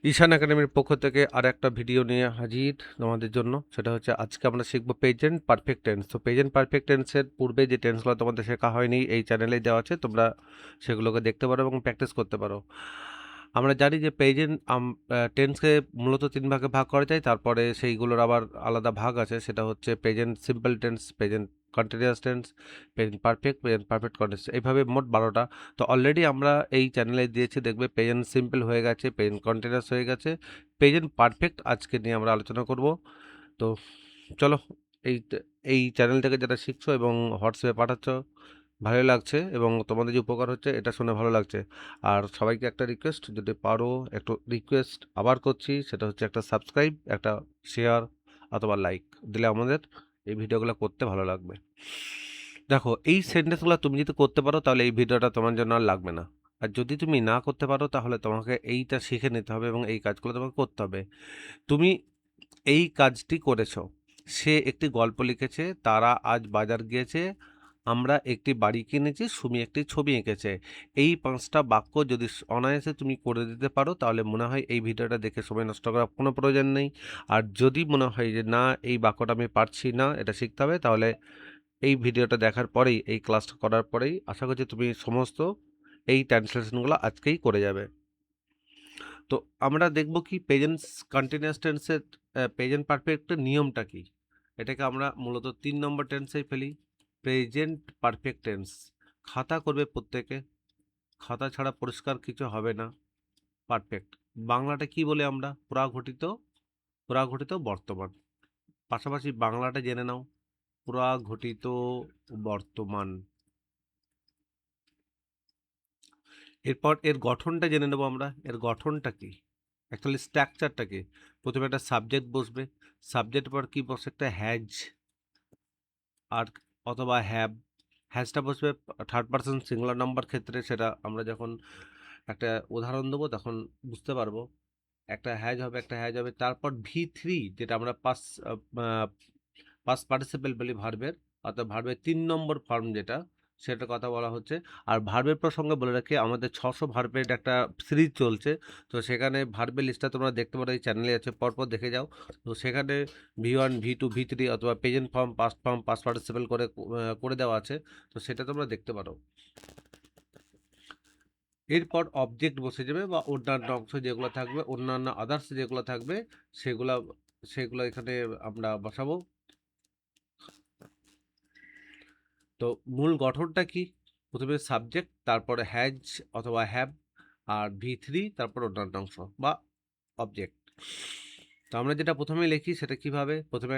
ঈশান একাডেমির পক্ষ থেকে আর একটা ভিডিও নিয়ে হাজির তোমাদের জন্য। সেটা হচ্ছে আজকে আমরা শিখবো প্রেজেন্ট পারফেক্ট টেন্স। তো প্রেজেন্ট পারফেক্ট টেন্সের পূর্বে যে টেন্সগুলো তোমাদের শেখা হয়নি এই চ্যানেলেই দেওয়া আছে, তোমরা সেগুলোকে দেখতে পারো এবং প্র্যাকটিস করতে পারো। আমরা জানি যে প্রেজেন্ট টেন্সকে মূলত তিন ভাগে ভাগ করা যায়, তারপরে সেইগুলোর আবার আলাদা ভাগ আছে। সেটা হচ্ছে present simple tense, present continuous tense, present perfect continuous, এইভাবে মোট 12টা। তো অলরেডি আমরা এই চ্যানেলে দিয়েছি, দেখবে প্রেজেন্ট সিম্পল হয়ে গেছে, প্রেজেন্ট কন্টিনিউয়াস হয়ে গেছে, প্রেজেন্ট পারফেক্ট আজকে নিয়ে আমরা আলোচনা করব। তো চলো, এই এই চ্যানেল থেকে যেটা শিখছো এবং হোয়াটসঅ্যাপে পাঠাচ্ছ ভালোই লাগছে এবং তোমাদের যে উপকার হচ্ছে এটা শুনে ভালো লাগছে। আর সবাইকে একটা রিকোয়েস্ট, যদি পারো একটু রিকোয়েস্ট আবার করছি, সেটা হচ্ছে একটা সাবস্ক্রাইব, একটা শেয়ার অথবা লাইক দিলে আমাদের এই ভিডিওগুলো করতে ভালো লাগবে। দেখো, এই সেন্টেন্সগুলো তুমি যদি করতে পারো তাহলে এই ভিডিওটা তোমার জন্য আর লাগবে না। আর যদি তুমি না করতে পারো তাহলে তোমাকে এইটা শিখে নিতে হবে এবং এই কাজগুলো তোমাকে করতে হবে। তুমি এই কাজটি করেছো। সে একটি গল্প লিখেছে, তারা আজ বাজার গিয়েছে, আমরা একটি বাড়ি কিনেছি, সুমি একটি ছবি এঁকেছে। এই 5টা বাক্য যদি অনায়াসে তুমি করে দিতে পারো তাহলে মনে হয় এই ভিডিওটা দেখে সময় নষ্ট করার কোনো প্রয়োজন নেই। আর যদি মনে হয় যে না, এই বাক্যটা আমি পারছি না, এটা শিখতে হবে, তাহলে এই ভিডিওটা দেখার পরেই, এই ক্লাসটা করার পরেই আশা করছি তুমি সমস্ত এই ট্রান্সলেশনগুলো আজকেই করে যাবে। তো আমরা দেখব কি প্রেজেন্ট কন্টিনিউয়াস টেন্সের প্রেজেন্ট পারফেক্টের নিয়মটা কি। এটাকে আমরা মূলত 3 নম্বর টেন্সেই ফেলি, প্রেজেন্ট পারফেক্ট টেন্স। খাতা করবে প্রত্যেকে, খাতা ছাড়া পরিষ্কার কিছু হবে না। পারফেক্ট বাংলাটা কি বলে আমরা? প্রাঘটিত, প্রাঘটিত বর্তমান। পাশাপাশি বাংলাটা জেনে নাও, প্রাঘটিত বর্তমান। এরপর এর গঠনটা জেনে নেব আমরা, এর গঠনটা কি, অ্যাকচুয়ালি স্ট্রাকচারটা কি। প্রথমে একটা সাবজেক্ট বসবে, সাবজেক্ট পর কি বসে? একটা হ্যাজ আর অথবা হ্যাভ। হ্যাজটা বসবে থার্ড পারসন সিঙ্গুলার নাম্বার ক্ষেত্রে, সেটা আমরা যখন একটা উদাহরণ দেবো তখন বুঝতে পারবো। একটা হ্যাজ হবে, একটা হ্যাজ হবে, তারপর V3 যেটা আমরা পাস্ট পার্টিসিপেল বলি ভার্বের, অর্থাৎ ভার্বের 3 নম্বর ফর্ম যেটা, সেটার কথা বলা হচ্ছে। আর ভার্বের প্রসঙ্গে বলে রাখি, আমাদের 600 ভার্বের একটা সিরিজ চলছে। তো সেখানে ভার্বের লিস্টটা তোমরা দেখতে পারো, এই চ্যানেলে আছে, পরপর দেখে যাও। তো সেখানে V1, V2, V3 অথবা প্রেজেন্ট ফর্ম, পাস্ট পার্টিসিপেল করে করে দেওয়া আছে। তো সেটা তোমরা দেখতে পারো। এরপর অবজেক্ট বসে যাবে বা অন্যান্য অংশ যেগুলো থাকবে, অন্যান্য আদার্স যেগুলো থাকবে, সেগুলা সেগুলো এখানে আমরা বসাবো। তো মূল গঠনটা কি? প্রথমে সাবজেক্ট, তারপরে হ্যাজ অথবা হ্যাভ, আর V3, তারপর অন্যান্য অংশ বা অবজেক্ট। তো আমরা যেটা প্রথমে লিখি সেটা কিভাবে? প্রথমে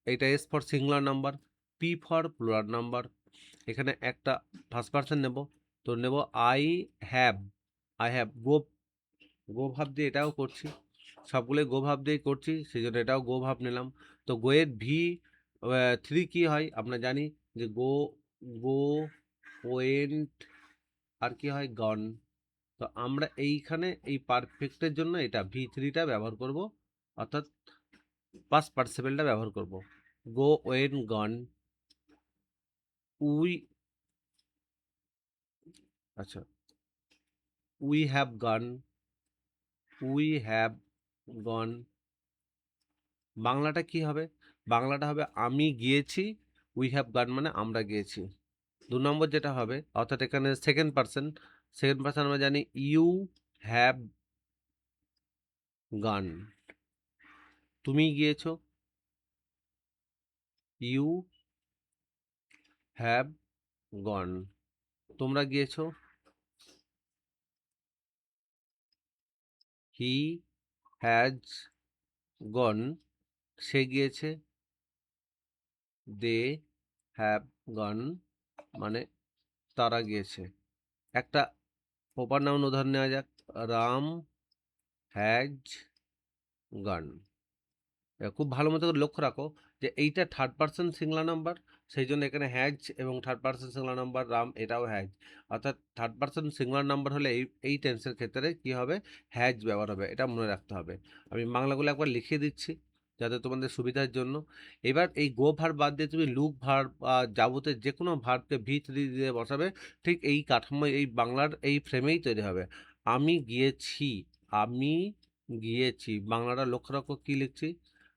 এইটা S for singular number, P for plural number. এখানে একটা ফার্স্ট পারসন নেব, তো নেব আই হ্যাভ। গো, গো ভাব দিয়ে এটাও করছি, সবগুলোই গো ভাব দিয়েই করছি, সেই জন্য এটাও গো ভাব নিলাম। তো গোয়ের V3 কি হয় আমরা জানি, যে গো, গো, ওয়েন্ট, আর কি হয়? গন। তো আমরা এইখানে এই পারফেক্টের জন্য এটা V3টা ব্যবহার করব, অর্থাৎ পাস্ট পার্টিসিপেলটা ব্যবহার করব। গো, ওয়েন, গন। উই, আচ্ছা, we have gone, we have gone. বাংলাটা কি হবে? বাংলাটা হবে আমি গিয়েছি, উই হ্যাভ গান মানে আমরা গিয়েছি। 2 নম্বর যেটা হবে, অর্থাৎ এখানে সেকেন্ড পারসন আমরা জানি ইউ হ্যাভ গান। তুমি গিয়েছো, ইউ হ্যাভ গন। তোমরা গিয়েছো, হি হ্যাজ গন। সে গিয়েছে, দে হ্যাভ গন, মানে তারা গিয়েছে। একটা প্রপার নাউন উদাহরণ নেওয়া যাক, রাম হ্যাজ গন। খুব ভালো মতো করে লক্ষ্য রাখো যে এইটা থার্ড পারসন সিঙ্গুলার নাম্বার, সেই জন্য এখানে হ্যাজ এবং third person singular number Ram, এটাও হ্যাজ। অর্থাৎ থার্ড পারসন সিঙ্গুলার নাম্বার হলে এই টেন্সের ক্ষেত্রে কি হবে? হ্যাজ ব্যবহার হবে, এটা মনে রাখতে হবে। আমি বাংলাগুলো একবার লিখিয়ে দিচ্ছি যাতে তোমাদের সুবিধার জন্য। এবার এই গো ভার্ব বাদ দিয়ে তুমি লুক ভার্ব বা যাবতীয় যে কোনো ভার্বকে V3 দিয়ে বসাবে, ঠিক এই কাঠামো এই বাংলার এই ফ্রেমেই তৈরি হবে। আমি গিয়েছি, আমি গিয়েছি, বাংলাটা লক্ষ্য রাখো কি লিখছি,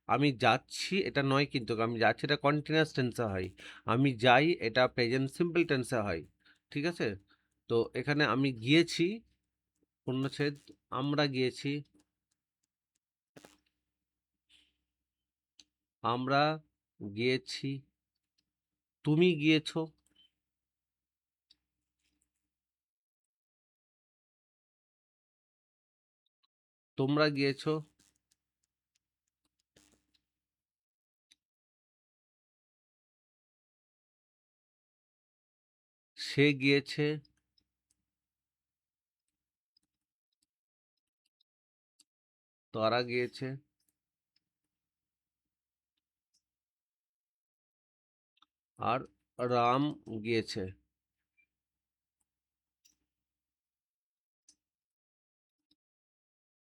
আমি যাচ্ছি এটা নয়, কিন্তু আমি যাচ্ছি এটা কন্টিনিউয়াস টেন্সে হয়, আমি যাই এটা প্রেজেন্ট সিম্পল টেন্সে হয়, ঠিক আছে? তো এখানে আমি গিয়েছি পূর্ণচ্ছেদ, আমরা গিয়েছি, আমরা গিয়েছি, তুমি গিয়েছো, তোমরা গিয়েছো, সে গিয়েছে, তারা গিয়েছে, আর রাম গিয়েছে।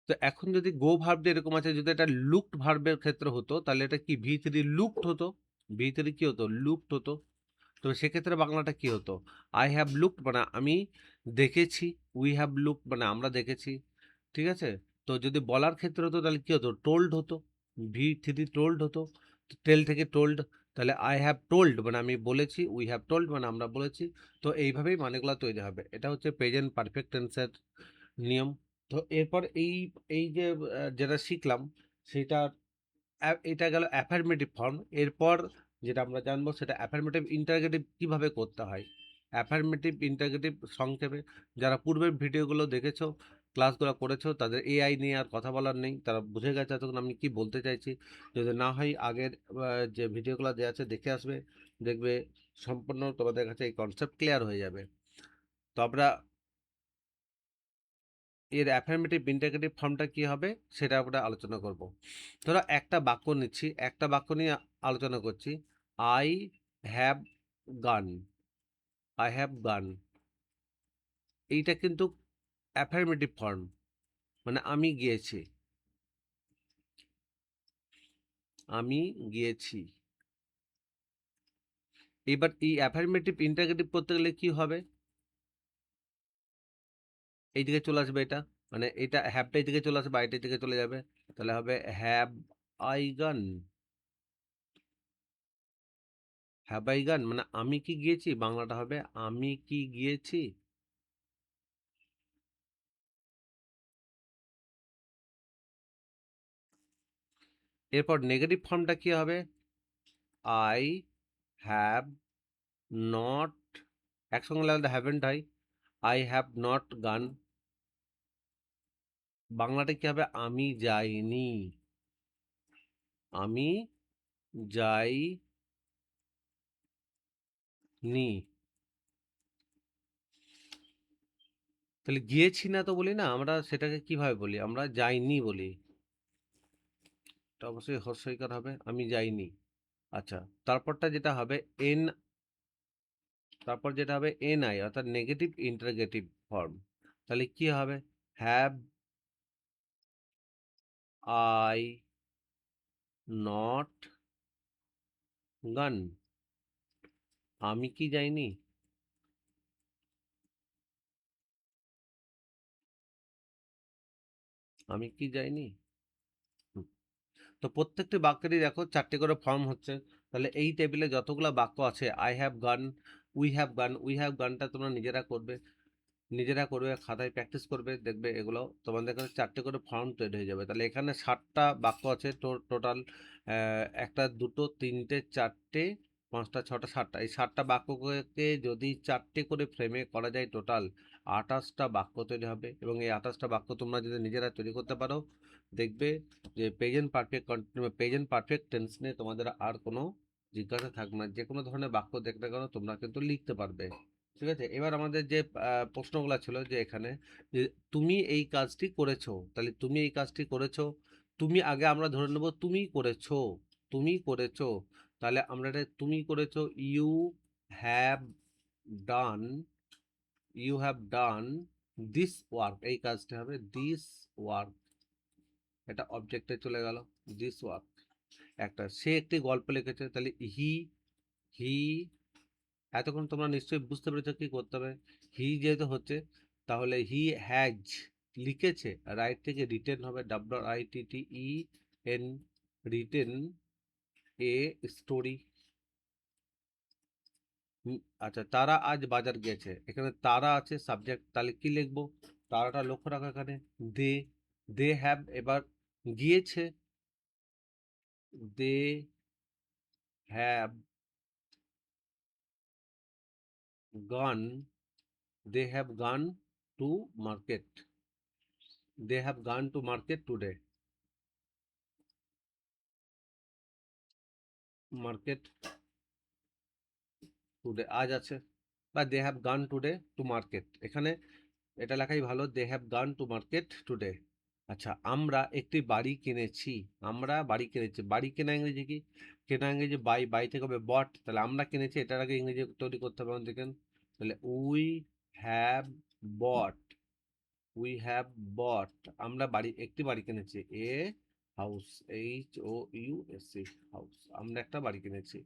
তো এখন যদি গো ভার্ব এরকম আছে, যদি এটা লুকড ভার্বের ক্ষেত্রে হতো তাহলে এটা কি ভি থ্রি লুকড হতো, ভি থ্রি কি হতো, লুকড হতো। তো সেক্ষেত্রে বাংলাটা কি হতো, আই হ্যাভ লুকড মানে আমি দেখেছি, উই হ্যাভ লুকড মানে আমরা দেখেছি, ঠিক আছে? তো যদি বলার ক্ষেত্রে হতো তাহলে কি হতো, টোল্ড হতো, ভি থ্রি টোল্ড হতো, টেল থেকে টোল্ড, তাহলে আই হ্যাভ টোল্ড মানে আমি বলেছি, উই হ্যাভ টোল্ড মানে আমরা বলেছি। তো এইভাবেই মানেগুলো তৈরি হবে, এটা হচ্ছে প্রেজেন্ট পারফেক্ট টেন্সের নিয়ম। তো এরপর এই যে যেটা শিখলাম সেটা, এটা গেল অ্যাফার্মেটিভ ফর্ম। এরপর যেটা আমরা জানবো সেটা অ্যাফার্মেটিভ ইন্টারগেটিভ কিভাবে করতে হয়। অ্যাফার্মেটিভ ইন্টারগেটিভ সংক্ষেপে, যারা পূর্বের ভিডিওগুলো দেখেছো, ক্লাসগুলো করেছো, তাদের এআই নিয়ে আর কথা বলার নেই, তারা বুঝে গেছে তখন আমি কি বলতে চাইছি। যদি না হয় আগের যে ভিডিওগুলো দেওয়া আছে দেখে আসবে, দেখবে সম্পূর্ণ তোমাদের কাছে এই কনসেপ্ট ক্লিয়ার হয়ে যাবে। তো আমরা এর অ্যাফার্মেটিভ ইন্টারগেটিভ ফর্মটা কি হবে সেটা আমরা আলোচনা করব। ধরো একটা বাক্য নিচ্ছি, একটা বাক্য নিয়ে আলোচনা করছি, আই হ্যাভ গান, আই হ্যাভ গান, এইটা কিন্তু অ্যাফার্মেটিভ ফর্ম, মানে আমি গিয়েছি, আমি গিয়েছি। এবার এই অ্যাফার্মেটিভ ইন্টারগেটিভ করতে গেলে কি হবে, এই দিকে চলে আসবে এটা, মানে এটা হ্যাভটা এই দিকে চলে আসবে, আইটার দিকে চলে যাবে, তাহলে হবে হ্যাভ আই গান, হ্যাভ আই গান মানে আমি কি গিয়েছি, বাংলাটা হবে আমি কি গিয়েছি। এরপর নেগেটিভ ফর্মটা কি হবে, আই হ্যাভ নট, একসঙ্গে লাগলে হ্যাভেন্ট হয়, আই হ্যাভ নট গান, বাংলাটা কি হবে, আমি যাইনি, আমি যাইনি। তাহলে গিয়েছি না তো বলি না আমরা, সেটাকে কিভাবে বলি, আমরা যাইনি বলি, এটা অবশ্যই হর্ষইকার হবে, আমি যাইনি। আচ্ছা, তারপরটা যেটা হবে এন, তারপর যেটা হবে এন আই অর্থাৎ নেগেটিভ ইন্টারগেটিভ ফর্ম, তাহলে কি হবে, হ্যাভ আই নট গান, আমি কি যাইনি, আমি কি যাইনি। হুম। তো প্রত্যেকটি বাক্যেরই দেখো চারটে করে ফর্ম হচ্ছে, তাহলে এই টেবিলে যতগুলো বাক্য আছে, আই হ্যাভ গান, উই হ্যাভ গান, উই হ্যাভ গানটা তোমরা নিজেরা করবে, নিজেরা করবে, খাতায় প্র্যাকটিস করবে, দেখবে এগুলো তোমাদের কাছে চারটে করে ফর্ম তৈরি হয়ে যাবে। তাহলে এখানে 7টা বাক্য আছে টোটাল, একটা দুটো তিনটে চারটে পাঁচটা ছটা সাতটা, এই 7টা বাক্যকে যদি চারটে করে ফ্রেমে করা যায় টোটাল 28টা বাক্য তৈরি হবে, এবং এই 28টা বাক্য তোমরা যদি নিজেরা তৈরি করতে পারো, দেখবে যে প্রেজেন্ট পারফেক্ট টেন্স নিয়ে তোমাদের আর কোনো জিজ্ঞাসা থাকবে না, যে কোনো ধরনের বাক্য দেখতে গেলে তোমরা কিন্তু লিখতে পারবে। ঠিক আছে, এবার আমাদের যে প্রশ্নগুলো ছিল যে এখানে, যে তুমি এই কাজটি করেছো, তাহলে তুমি এই কাজটি করেছো, তুমি আগে আমরা ধরে নেব তুমি করেছো, তুমি করেছো, তাহলে আমরা এটা তুমি করেছো, you have done, you have done this work, এই কাজটা হবে দিস ওয়ার্ক, এটা অবজেক্টে চলে গেল, দিস ওয়ার্ক। একটা সে একটি গল্প লিখেছে, তাহলে হি, এতক্ষণ তোমরা নিশ্চয়ই বুঝতে পেরেছো কি করতে হবে, হি যেহেতু হচ্ছে তাহলে হি হ্যাজ, লিখেছে, রাইট থেকে রিটেন হবে, WRITTEN, রিটেন এ স্টোরি। আচ্ছা, তারা আজ বাজার গেছে, এখানে তারা আছে সাবজেক্ট, তাহলে কি লিখবো? তারাটা লক্ষ্য রাখো এখানে দে, দে হ্যাভ, এবার গিয়েছে, they have gone, they have gone to market, they have gone to market today, market today আজ আছে, বা they have gone today to market, এখানে এটা লেখাই ভালো, they have gone to market today. আচ্ছা, আমরা একটি বাড়ি কিনেছি, আমরা বাড়ি কিনেছি, বাড়ি কেনা ইংরেজি কি? কেনা ইংরেজি বাই, বাই থেকে হবে বট, তাহলে আমরা কিনেছি, এটার আগে ইংরেজি তৈরি করতে হবে আমাদের, দেখেন, তাহলে we have bought, we have bought, আমরা বাড়ি, একটি বাড়ি কিনেছি, এ হাউস, HOUSE, হাউস, আমরা একটা বাড়ি কিনেছি।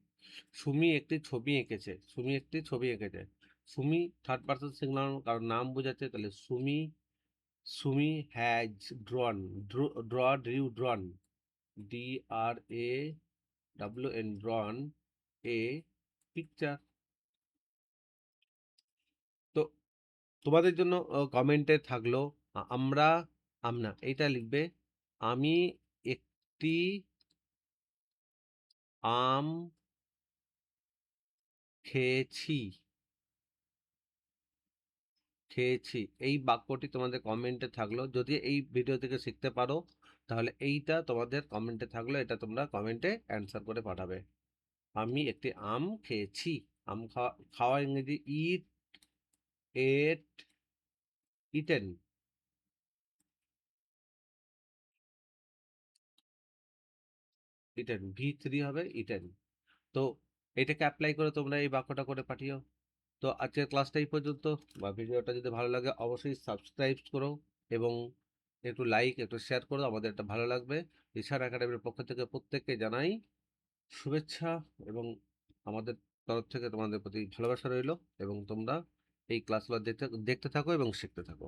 সুমি একটি ছবি এঁকেছে, সুমি একটি ছবি এঁকেছে, সুমি থার্ড পার্সন সিঙ্গুলার কারণ নাম বোঝাচ্ছে, তাহলে Sumi, Sumi has drawn, draw, dew drawn, DRAWN, drawn a picture. তো তোমাদের জন্য কমেন্টে থাকলো, আমরা, আমনা এইটা লিখবে, আমি একটি আম খেয়েছি, খেয়েছি, এই বাক্যটি তোমাদের কমেন্টে থাকলো, যদি এই ভিডিও থেকে শিখতে পারো তাহলে এইটা তোমাদের কমেন্টে থাকলো, এটা তোমরা কমেন্টে অ্যান্সার করে পাঠাবে। আমি একটি আম খেয়েছি, আম খাওয়া, খাওয়া ইংরেজি ইট, এট, ইটেন, ইটেন, V3 হবে ইটেন। তো এটাকে অ্যাপ্লাই করে তোমরা এই বাক্যটা করে পাঠিও। তো আজকের ক্লাসটা এই পর্যন্ত, বা ভিডিওটা যদি ভালো লাগে অবশ্যই সাবস্ক্রাইব করো, এবং একটু লাইক, একটু শেয়ার করো, আমাদের এটা ভালো লাগবে। ঈশান একাডেমির পক্ষ থেকে প্রত্যেককে জানাই শুভেচ্ছা, এবং আমাদের তরফ থেকে তোমাদের প্রতি ভালোবাসা রইলো, এবং তোমরা এই ক্লাসগুলো দেখতে দেখতে থাকো এবং শিখতে থাকো।